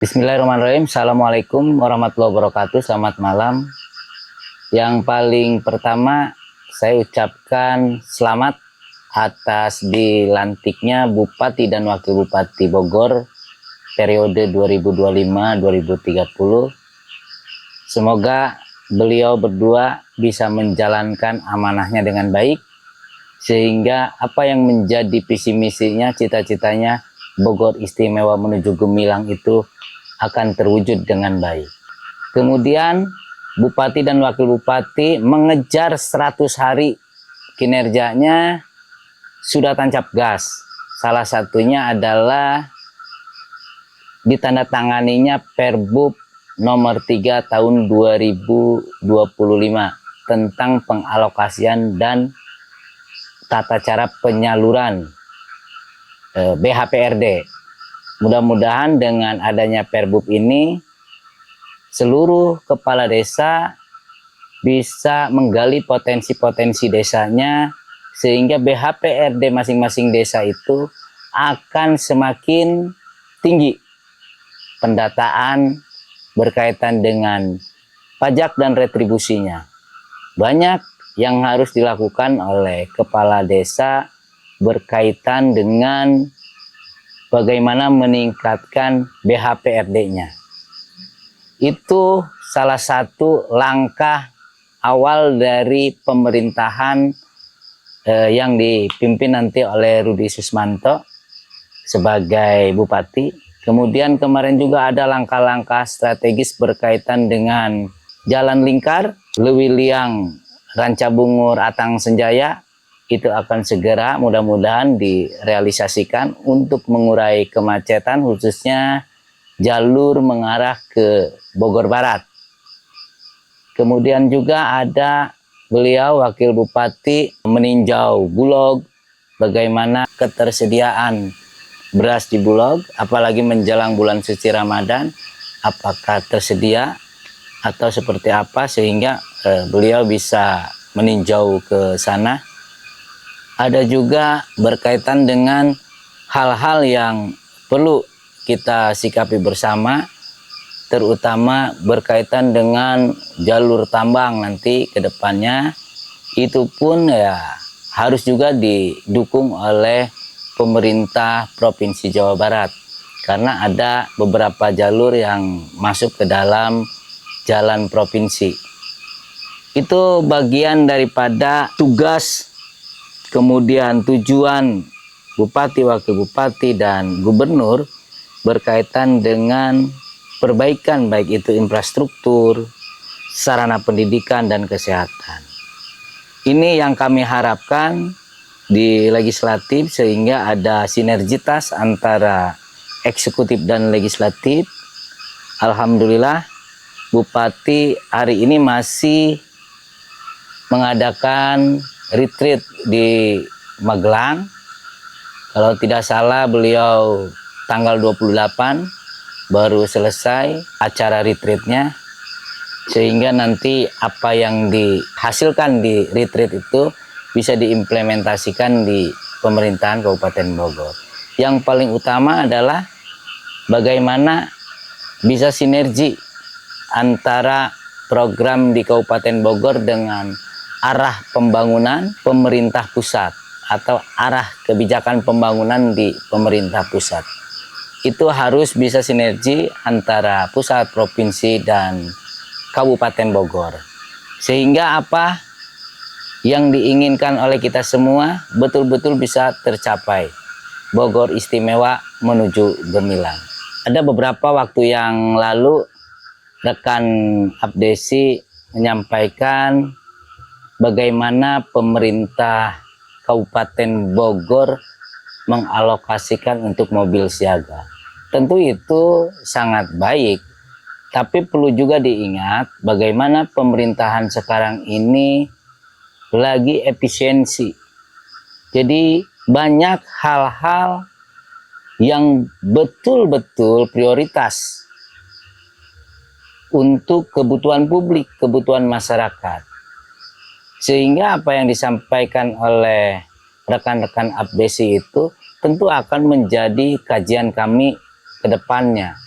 Bismillahirrahmanirrahim. Assalamualaikum warahmatullahi wabarakatuh. Selamat malam. Yang paling pertama saya ucapkan selamat atas dilantiknya Bupati dan Wakil Bupati Bogor periode 2025-2030. Semoga beliau berdua bisa menjalankan amanahnya dengan baik, sehingga apa yang menjadi visi misinya, cita-citanya Bogor Istimewa menuju Gemilang itu akan terwujud dengan baik. Kemudian Bupati dan Wakil Bupati mengejar 100 hari kinerjanya sudah tancap gas. Salah satunya adalah ditandatanganinya Perbub nomor 3 tahun 2025 tentang pengalokasian dan tata cara penyaluran BHPRD. Mudah-mudahan dengan adanya Perbub ini, seluruh kepala desa bisa menggali potensi-potensi desanya, sehingga BHPRD masing-masing desa itu akan semakin tinggi pendataan berkaitan dengan pajak dan retribusinya. Banyak yang harus dilakukan oleh kepala desa berkaitan dengan bagaimana meningkatkan BHPRD-nya. Itu salah satu langkah awal dari pemerintahan yang dipimpin nanti oleh Rudi Susmanto sebagai Bupati. Kemudian kemarin juga ada langkah-langkah strategis berkaitan dengan Jalan Lingkar, Lewiliang, Rancabungur, Atang Senjaya. Itu akan segera mudah-mudahan direalisasikan untuk mengurai kemacetan, khususnya jalur mengarah ke Bogor Barat. Kemudian juga ada beliau Wakil Bupati meninjau Bulog, bagaimana ketersediaan beras di Bulog, apalagi menjelang bulan suci Ramadan, apakah tersedia atau seperti apa, sehingga beliau bisa meninjau ke sana. Ada juga berkaitan dengan hal-hal yang perlu kita sikapi bersama, terutama berkaitan dengan jalur tambang nanti ke depannya. Itu pun ya harus juga didukung oleh pemerintah Provinsi Jawa Barat, karena ada beberapa jalur yang masuk ke dalam jalan provinsi. Itu bagian daripada tugas, kemudian tujuan Bupati, Wakil Bupati, dan Gubernur berkaitan dengan perbaikan baik itu infrastruktur, sarana pendidikan, dan kesehatan. Ini yang kami harapkan di legislatif, sehingga ada sinergitas antara eksekutif dan legislatif. Alhamdulillah Bupati hari ini masih mengadakan retreat di Magelang. Kalau tidak salah beliau tanggal 28 baru selesai acara retreatnya, sehingga nanti apa yang dihasilkan di retreat itu bisa diimplementasikan di pemerintahan Kabupaten Bogor. Yang paling utama adalah bagaimana bisa sinergi antara program di Kabupaten Bogor dengan arah pembangunan pemerintah pusat atau arah kebijakan pembangunan di pemerintah pusat. Itu harus bisa sinergi antara pusat, provinsi, dan Kabupaten Bogor. Sehingga apa yang diinginkan oleh kita semua betul-betul bisa tercapai. Bogor Istimewa menuju Gemilang. Ada beberapa waktu yang lalu rekan Abdesi menyampaikan bagaimana pemerintah Kabupaten Bogor mengalokasikan untuk mobil siaga. Tentu itu sangat baik, tapi perlu juga diingat bagaimana pemerintahan sekarang ini lagi efisiensi. Jadi banyak hal-hal yang betul-betul prioritas untuk kebutuhan publik, kebutuhan masyarakat. Sehingga apa yang disampaikan oleh rekan-rekan Abdesi itu tentu akan menjadi kajian kami ke depannya.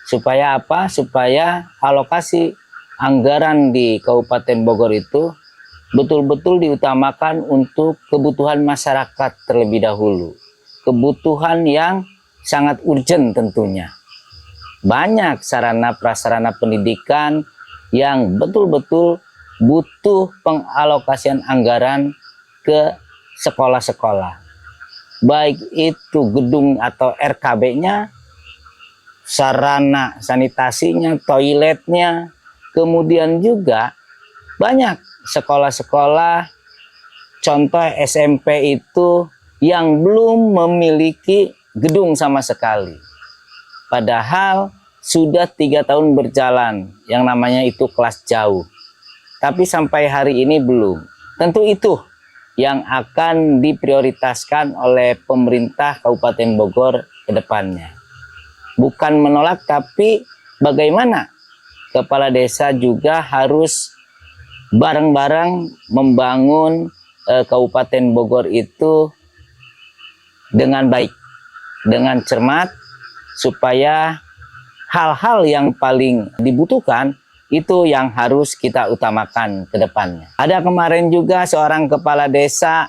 Supaya apa? Supaya alokasi anggaran di Kabupaten Bogor itu betul-betul diutamakan untuk kebutuhan masyarakat terlebih dahulu. Kebutuhan yang sangat urgent tentunya. Banyak sarana prasarana pendidikan yang betul-betul butuh pengalokasian anggaran ke sekolah-sekolah. Baik itu gedung atau RKB-nya, sarana sanitasinya, toiletnya, kemudian juga banyak sekolah-sekolah, contoh SMP itu yang belum memiliki gedung sama sekali. Padahal sudah 3 tahun berjalan, yang namanya itu kelas jauh. Tapi sampai hari ini belum. Tentu itu yang akan diprioritaskan oleh pemerintah Kabupaten Bogor ke depannya. Bukan menolak, tapi bagaimana kepala desa juga harus bareng-bareng membangun Kabupaten Bogor itu dengan baik, dengan cermat, supaya hal-hal yang paling dibutuhkan itu yang harus kita utamakan ke depannya. Ada kemarin juga seorang kepala desa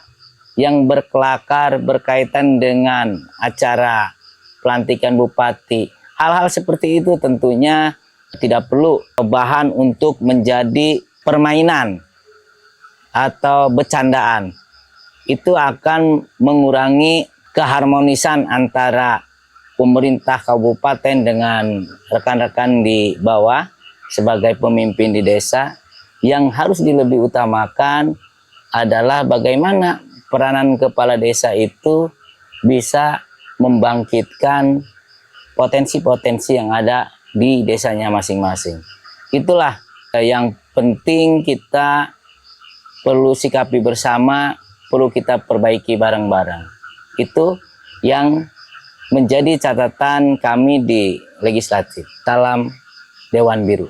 yang berkelakar berkaitan dengan acara pelantikan bupati. Hal-hal seperti itu tentunya tidak perlu bahan untuk menjadi permainan atau bercandaan. Itu akan mengurangi keharmonisan antara pemerintah kabupaten dengan rekan-rekan di bawah sebagai pemimpin di desa. Yang harus dilebih utamakan adalah bagaimana peranan kepala desa itu bisa membangkitkan potensi-potensi yang ada di desanya masing-masing. Itulah yang penting kita perlu sikapi bersama, perlu kita perbaiki bareng-bareng. Itu yang menjadi catatan kami di legislatif. Salam Dewan Biru.